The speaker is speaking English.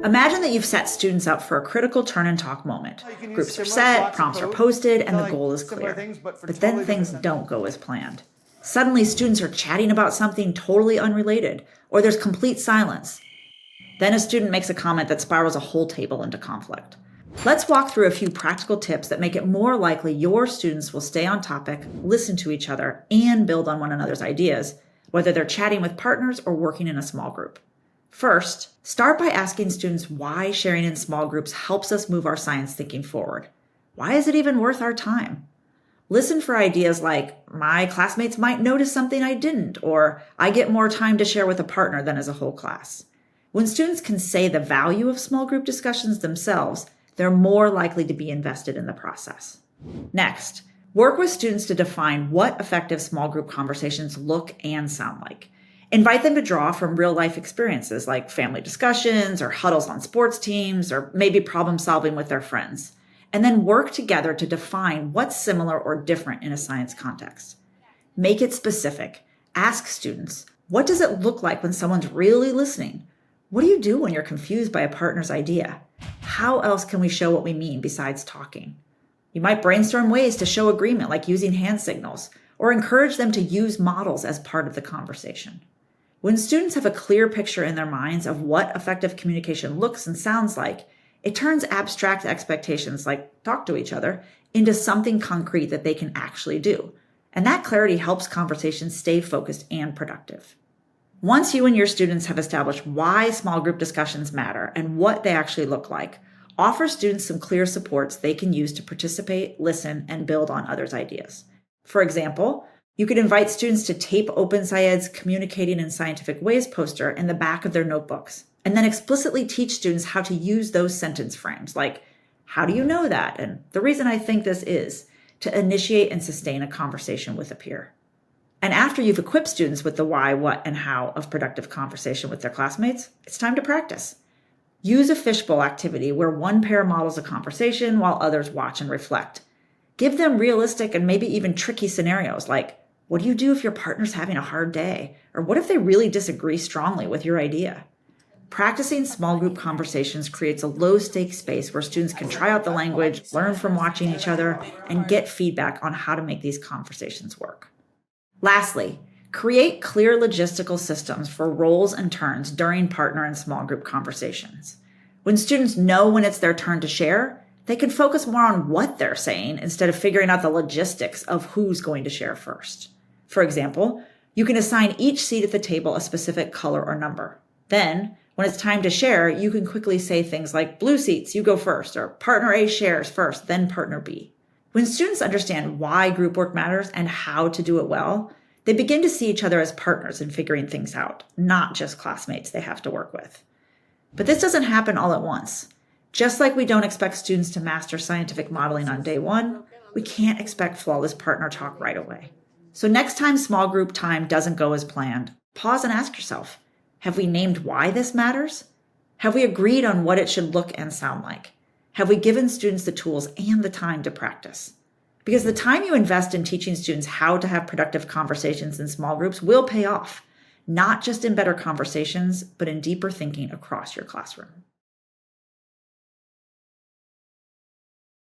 Imagine that you've set students up for a critical turn and talk moment. You can use Groups are similar set, blocks of prompts are code posted, and to, the goal is similar clear. things, but for But then totally things different don't go as planned. Suddenly, students are chatting about something totally unrelated, or there's complete silence. Then a student makes a comment that spirals a whole table into conflict. Let's walk through a few practical tips that make it more likely your students will stay on topic, listen to each other, and build on one another's ideas, whether they're chatting with partners or working in a small group. First, start by asking students why sharing in small groups helps us move our science thinking forward. Why is it even worth our time? Listen for ideas like, my classmates might notice something I didn't, or I get more time to share with a partner than as a whole class. When students can say the value of small group discussions themselves, they're more likely to be invested in the process. Next, work with students to define what effective small group conversations look and sound like. Invite them to draw from real life experiences like family discussions or huddles on sports teams or maybe problem solving with their friends. And then work together to define what's similar or different in a science context. Make it specific. Ask students, what does it look like when someone's really listening? What do you do when you're confused by a partner's idea? How else can we show what we mean besides talking? You might brainstorm ways to show agreement, like using hand signals, or encourage them to use models as part of the conversation. When students have a clear picture in their minds of what effective communication looks and sounds like, it turns abstract expectations like talk to each other into something concrete that they can actually do. And that clarity helps conversations stay focused and productive. Once you and your students have established why small group discussions matter and what they actually look like, offer students some clear supports they can use to participate, listen, and build on others' ideas. For example, you could invite students to tape OpenSciEd's Communicating in Scientific Ways poster in the back of their notebooks, and then explicitly teach students how to use those sentence frames, like, how do you know that? And the reason I think this is, to initiate and sustain a conversation with a peer. And after you've equipped students with the why, what, and how of productive conversation with their classmates, it's time to practice. Use a fishbowl activity where one pair models a conversation while others watch and reflect. Give them realistic and maybe even tricky scenarios like, what do you do if your partner's having a hard day? Or what if they really disagree strongly with your idea? Practicing small group conversations creates a low-stakes space where students can try out the language, learn from watching each other, and get feedback on how to make these conversations work. Lastly, create clear logistical systems for roles and turns during partner and small group conversations. When students know when it's their turn to share, they can focus more on what they're saying instead of figuring out the logistics of who's going to share first. For example, you can assign each seat at the table a specific color or number. Then, when it's time to share, you can quickly say things like, blue seats, you go first, or partner A shares first, then partner B. When students understand why group work matters and how to do it well, they begin to see each other as partners in figuring things out, not just classmates they have to work with. But this doesn't happen all at once. Just like we don't expect students to master scientific modeling on day one, we can't expect flawless partner talk right away. So next time small group time doesn't go as planned, pause and ask yourself, have we named why this matters? Have we agreed on what it should look and sound like? Have we given students the tools and the time to practice? Because the time you invest in teaching students how to have productive conversations in small groups will pay off, not just in better conversations, but in deeper thinking across your classroom.